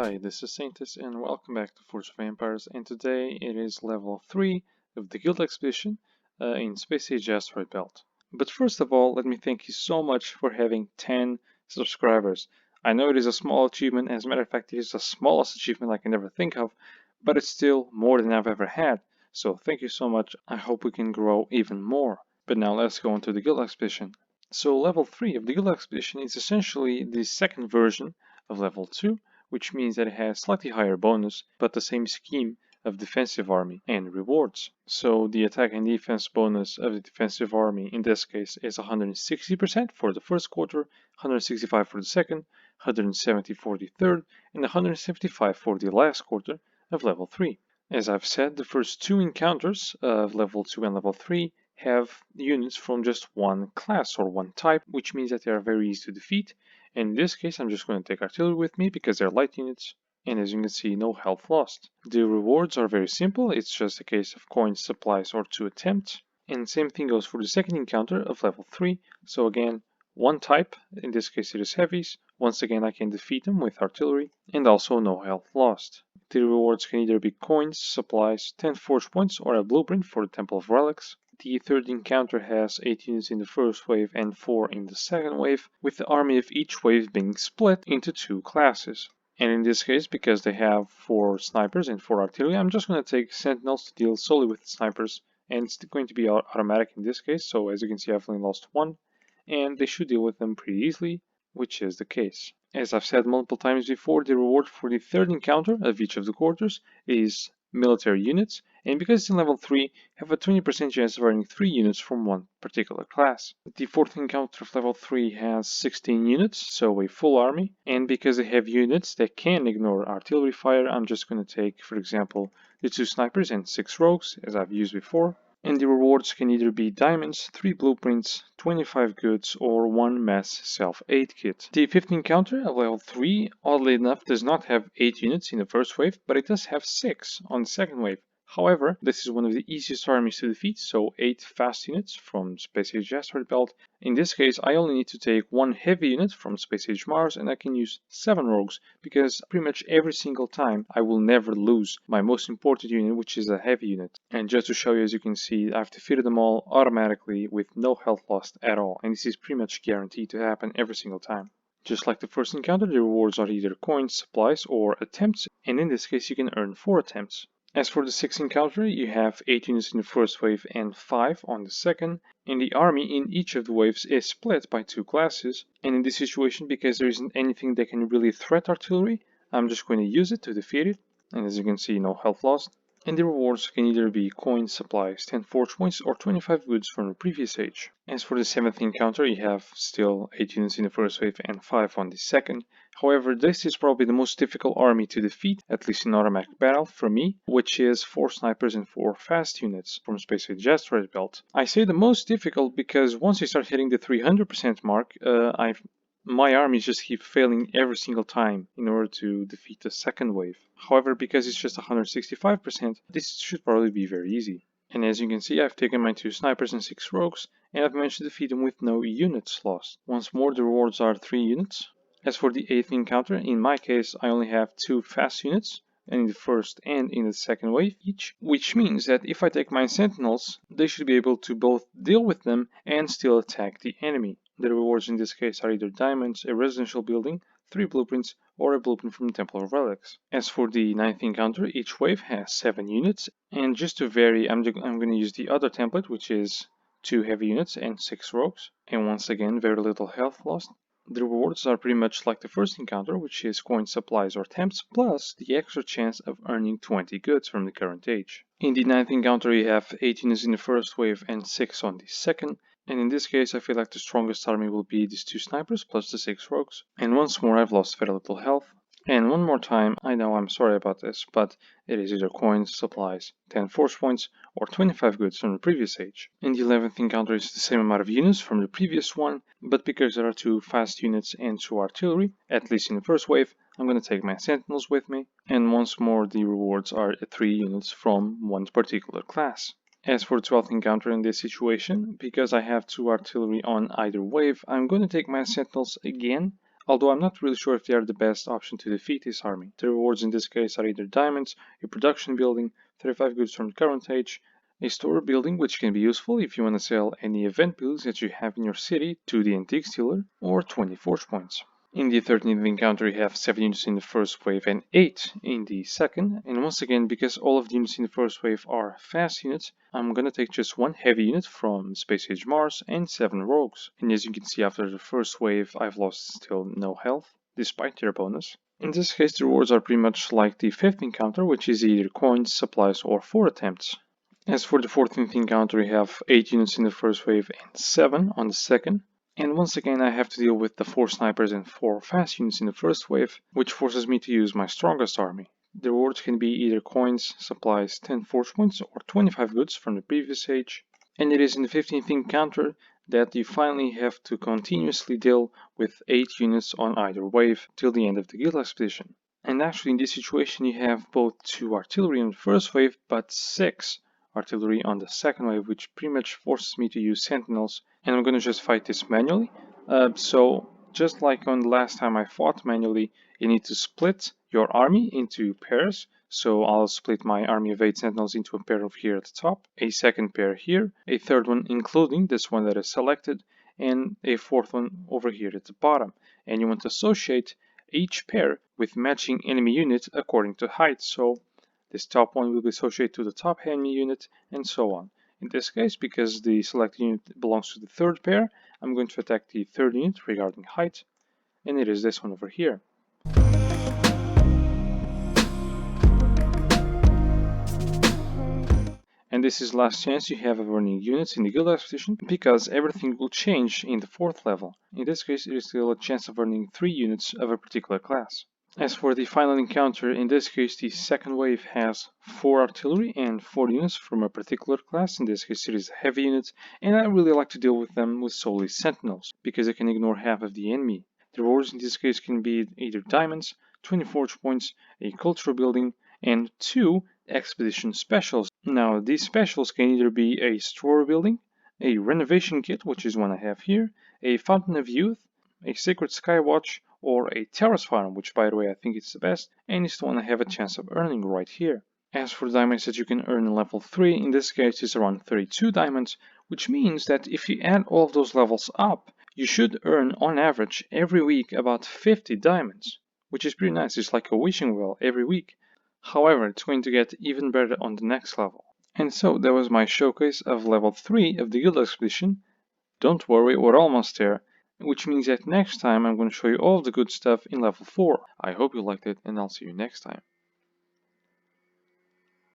Hi, this is Saintis and welcome back to Forge of Empires, and today it is level 3 of the Guild Expedition in Space Age Asteroid Belt. But first of all, let me thank you so much for having 10 subscribers. I know it is a small achievement, as a matter of fact it is the smallest achievement I can ever think of, but it's still more than I've ever had, so thank you so much. I hope we can grow even more. But now let's go into the Guild Expedition. So level 3 of the Guild Expedition is essentially the second version of level 2, which means that it has slightly higher bonus, but the same scheme of defensive army and rewards. So the attack and defense bonus of the defensive army in this case is 160% for the first quarter, 165 for the second, 170 for the third, and 175 for the last quarter of level 3. As I've said, the first two encounters of level 2 and level 3 have units from just one class or one type, which means that they are very easy to defeat. In this case, I'm just going to take artillery with me because they're light units, and as you can see, no health lost. The rewards are very simple, it's just a case of coins, supplies, or 2 attempts. And same thing goes for the second encounter of level 3, so again, one type, in this case it is heavies. Once again I can defeat them with artillery, and also no health lost. The rewards can either be coins, supplies, 10 forge points, or a blueprint for the Temple of Relics. The third encounter has 8 units in the first wave and 4 in the second wave, with the army of each wave being split into 2 classes. And in this case, because they have 4 snipers and 4 artillery, I'm just going to take sentinels to deal solely with the snipers, and it's going to be automatic in this case, so as you can see I've only lost 1, and they should deal with them pretty easily, which is the case. As I've said multiple times before, the reward for the third encounter of each of the quarters is military units, and because it's in level 3, have a 20% chance of earning 3 units from one particular class. The fourth encounter of level 3 has 16 units, so a full army, and because they have units that can ignore artillery fire, I'm just going to take, for example, the 2 snipers and 6 rogues, as I've used before. And the rewards can either be diamonds, 3 blueprints, 25 goods, or 1 mass self-aid kit. The fifth encounter of level 3, oddly enough, does not have 8 units in the first wave, but it does have 6 on the second wave. However, this is one of the easiest armies to defeat, so 8 fast units from Space Age Asteroid Belt. In this case, I only need to take 1 heavy unit from Space Age Mars, and I can use 7 rogues, because pretty much every single time I will never lose my most important unit, which is a heavy unit. And just to show you, as you can see, I've defeated them all automatically with no health lost at all, and this is pretty much guaranteed to happen every single time. Just like the first encounter, the rewards are either coins, supplies, or attempts, and in this case you can earn 4 attempts. As for the sixth encounter, you have 8 units in the first wave and 5 on the second, and the army in each of the waves is split by 2 classes, and in this situation, because there isn't anything that can really threat artillery, I'm just going to use it to defeat it, and as you can see, no health lost. And the rewards can either be coins, supplies, 10 forge points, or 25 goods from the previous age. As for the seventh encounter, you have still 8 units in the first wave and 5 on the second. However, this is probably the most difficult army to defeat, at least in automatic battle for me, which is 4 snipers and 4 fast units from Space Age Asteroid Belt. I say the most difficult because once you start hitting the 300% mark, my armies just keep failing every single time in order to defeat the second wave. However, because it's just 165%, this should probably be very easy. And as you can see, I've taken my 2 snipers and 6 rogues, and I've managed to defeat them with no units lost. Once more, the rewards are 3 units. As for the 8th encounter, in my case, I only have 2 fast units, and in the first and in the second wave each, which means that if I take my sentinels, they should be able to both deal with them and still attack the enemy. The rewards in this case are either diamonds, a residential building, 3 blueprints, or a blueprint from the Temple of Relics. As for the 9th encounter, each wave has 7 units, and just to vary, I'm going to use the other template, which is 2 heavy units and 6 rogues, and once again, very little health lost. The rewards are pretty much like the first encounter, which is coins, supplies, or attempts, plus the extra chance of earning 20 goods from the current age. In the 9th encounter, you have 8 units in the first wave and 6 on the second. And in this case, I feel like the strongest army will be these 2 snipers plus the 6 rogues. And once more, I've lost very little health. And one more time, I know I'm sorry about this, but it is either coins, supplies, 10 force points, or 25 goods from the previous age. In the 11th encounter, it's the same amount of units from the previous one, but because there are 2 fast units and 2 artillery, at least in the first wave, I'm going to take my sentinels with me. And once more, the rewards are 3 units from one particular class. As for the 12th encounter in this situation, because I have 2 artillery on either wave, I'm going to take my sentinels again, although I'm not really sure if they are the best option to defeat this army. The rewards in this case are either diamonds, a production building, 35 goods from the current age, a store building which can be useful if you want to sell any event buildings that you have in your city to the antique dealer, or 20 forge points. In the 13th encounter you have 7 units in the first wave and 8 in the second, and once again, because all of the units in the first wave are fast units, I'm gonna take just 1 heavy unit from Space Age Mars and 7 rogues. And as you can see, after the first wave I've lost still no health, despite their bonus. In this case the rewards are pretty much like the 5th encounter, which is either coins, supplies or 4 attempts. As for the 14th encounter, we have 8 units in the first wave and 7 on the second. And once again I have to deal with the 4 snipers and 4 fast units in the first wave, which forces me to use my strongest army. The rewards can be either coins, supplies, 10 forge points or 25 goods from the previous age. And it is in the 15th encounter that you finally have to continuously deal with 8 units on either wave till the end of the guild expedition. And actually in this situation you have both 2 artillery on the first wave but 6 artillery on the second wave, which pretty much forces me to use sentinels, and I'm gonna just fight this manually. So just like on the last time I fought manually, you need to split your army into pairs. So I'll split my army of 8 sentinels into a pair over here at the top, a second pair here, a third one including this one that is selected, and a fourth one over here at the bottom. And you want to associate each pair with matching enemy unit according to height. So this top one will be associated to the top enemy unit, and so on. In this case, because the selected unit belongs to the third pair, I'm going to attack the third unit regarding height, and it is this one over here. And this is last chance you have of earning units in the guild expedition, because everything will change in the 4th level. In this case, it is still a chance of earning 3 units of a particular class. As for the final encounter, in this case the second wave has 4 artillery and 4 units from a particular class. In this case it is a heavy unit, and I really like to deal with them with solely sentinels, because I can ignore half of the enemy. The rewards in this case can be either diamonds, 20 forge points, a cultural building, and 2 expedition specials. Now these specials can either be a store building, a renovation kit, which is one I have here, a fountain of youth, a sacred skywatch, or a terrace farm, which by the way I think it's the best, and it's the one I have a chance of earning right here. As for the diamonds that you can earn in level 3, in this case it's around 32 diamonds, which means that if you add all of those levels up, you should earn on average every week about 50 diamonds, which is pretty nice. It's like a wishing well every week. However, it's going to get even better on the next level. And so that was my showcase of level 3 of the guild expedition. Don't worry, we're almost there, which means that next time I'm going to show you all of the good stuff in level 4. I hope you liked it, and I'll see you next time.